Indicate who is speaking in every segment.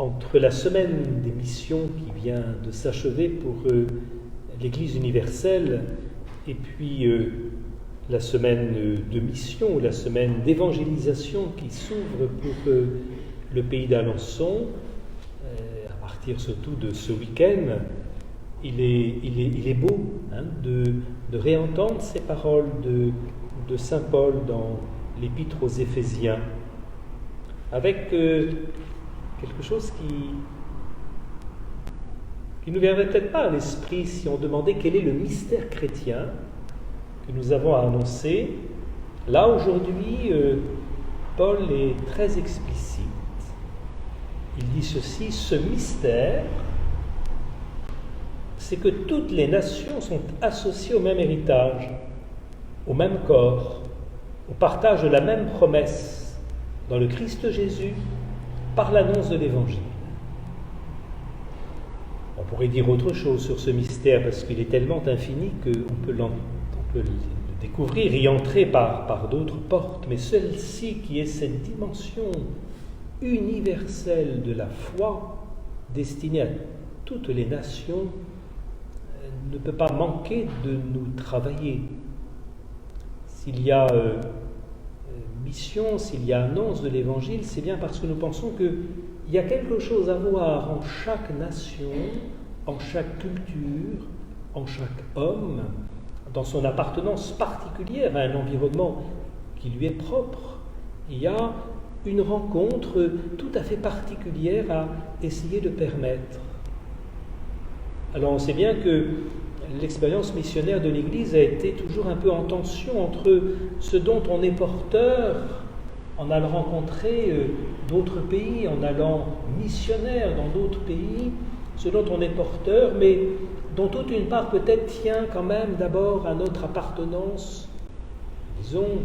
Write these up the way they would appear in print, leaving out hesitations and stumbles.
Speaker 1: entre la semaine des missions qui vient de s'achever pour l'Église universelle et puis la semaine de mission, la semaine d'évangélisation qui s'ouvre pour le pays d'Alençon, à partir surtout de ce week-end, il est beau de réentendre ces paroles de saint Paul dans l'Épître aux Éphésiens, avec quelque chose qui ne nous viendrait peut-être pas à l'esprit si on demandait quel est le mystère chrétien que nous avons à annoncer. Là, aujourd'hui, Paul est très explicite. Il dit ceci: ce mystère, c'est que toutes les nations sont associées au même héritage, au même corps, au partage de la même promesse dans le Christ Jésus par l'annonce de l'Évangile. On pourrait dire autre chose sur ce mystère parce qu'il est tellement infini qu'on peut le découvrir, y entrer par d'autres portes, mais celle-ci qui est cette dimension universelle de la foi destinée à toutes les nations ne peut pas manquer de nous travailler. S'il y a mission, s'il y a annonce de l'Évangile, c'est bien parce que nous pensons qu'il y a quelque chose à voir en chaque nation, en chaque culture, en chaque homme, dans son appartenance particulière à un environnement qui lui est propre. Il y a une rencontre tout à fait particulière à essayer de permettre. Alors on sait bien que l'expérience missionnaire de l'Église a été toujours un peu en tension entre ce dont on est porteur en allant rencontrer d'autres pays, en allant missionnaire dans d'autres pays, ce dont on est porteur, mais dont toute une part peut-être tient quand même d'abord à notre appartenance, disons,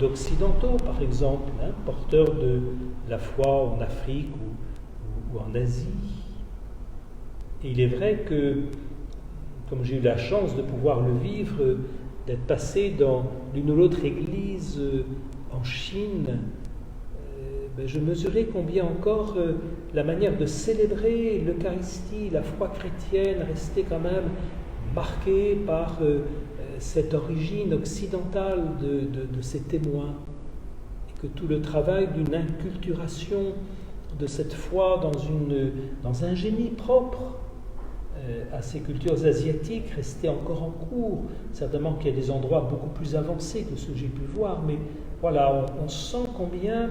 Speaker 1: d'occidentaux par exemple, porteurs de la foi en Afrique ou en Asie. Et il est vrai que, comme j'ai eu la chance de pouvoir le vivre, d'être passé dans l'une ou l'autre église en Chine, je mesurais combien encore la manière de célébrer l'Eucharistie, la foi chrétienne, restait quand même marquée par cette origine occidentale de ces témoins, et que tout le travail d'une inculturation de cette foi dans un génie propre à ces cultures asiatiques restait encore en cours. Certainement qu'il y a des endroits beaucoup plus avancés que ceux que j'ai pu voir, mais voilà, on sent combien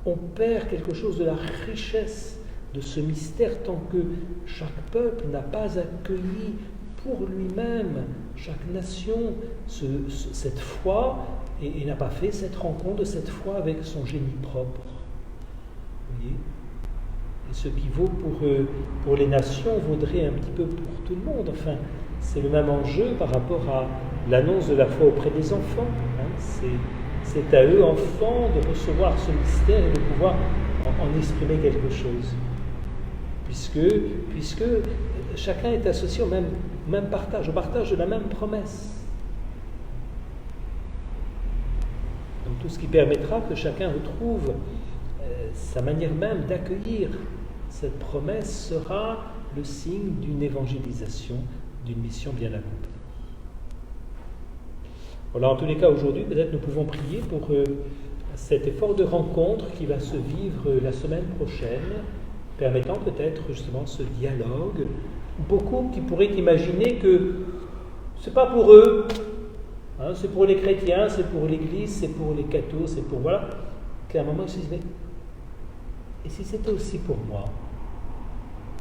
Speaker 1: on perd quelque chose de la richesse de ce mystère tant que chaque peuple n'a pas accueilli pour lui-même, chaque nation, cette foi et n'a pas fait cette rencontre de cette foi avec son génie propre. Vous voyez ? Et ce qui vaut pour les nations vaudrait un petit peu pour tout le monde. Enfin, c'est le même enjeu par rapport à l'annonce de la foi auprès des enfants. C'est à eux, enfants, de recevoir ce mystère et de pouvoir en exprimer quelque chose. Puisque chacun est associé au même partage, au partage de la même promesse. Donc tout ce qui permettra que chacun retrouve sa manière même d'accueillir cette promesse sera le signe d'une évangélisation, d'une mission bien accomplie. Voilà, en tous les cas, aujourd'hui, peut-être nous pouvons prier pour cet effort de rencontre qui va se vivre la semaine prochaine, permettant peut-être justement ce dialogue. Beaucoup qui pourraient imaginer que c'est pas pour eux, c'est pour les chrétiens, c'est pour l'Église, c'est pour les cathos, c'est pour voilà. Qu'à un moment ils se disent, et si c'était aussi pour moi?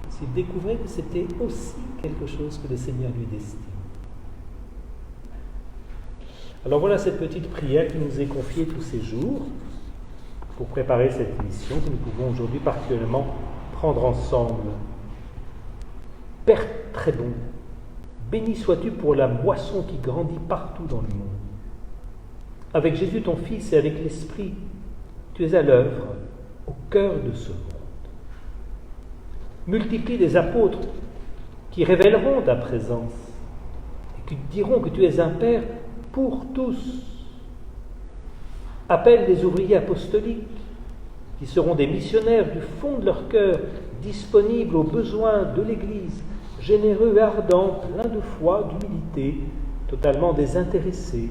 Speaker 1: S'il découvrait que c'était aussi quelque chose que le Seigneur lui destine. Alors voilà cette petite prière qui nous est confiée tous ces jours pour préparer cette mission que nous pouvons aujourd'hui particulièrement prendre ensemble. Père très bon, béni sois-tu pour la moisson qui grandit partout dans le monde. Avec Jésus ton Fils et avec l'Esprit, tu es à l'œuvre au cœur de ce monde. Multiplie des apôtres qui révéleront ta présence et qui diront que tu es un Père pour tous. Appelle des ouvriers apostoliques qui seront des missionnaires du fond de leur cœur, disponible aux besoins de l'Église, généreux et ardent, plein de foi, d'humilité, totalement désintéressé,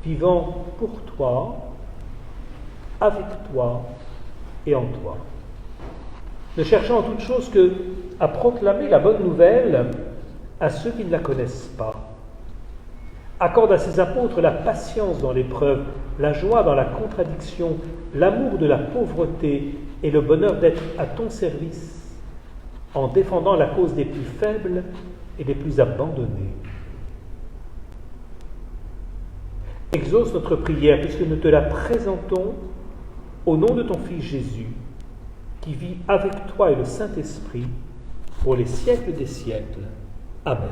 Speaker 1: vivant pour toi, avec toi et en toi. Ne cherchant en toute chose que à proclamer la bonne nouvelle à ceux qui ne la connaissent pas. Accorde à ses apôtres la patience dans l'épreuve, la joie dans la contradiction, l'amour de la pauvreté et le bonheur d'être à ton service, en défendant la cause des plus faibles et des plus abandonnés. Exauce notre prière, puisque nous te la présentons au nom de ton Fils Jésus, qui vit avec toi et le Saint-Esprit pour les siècles des siècles. Amen.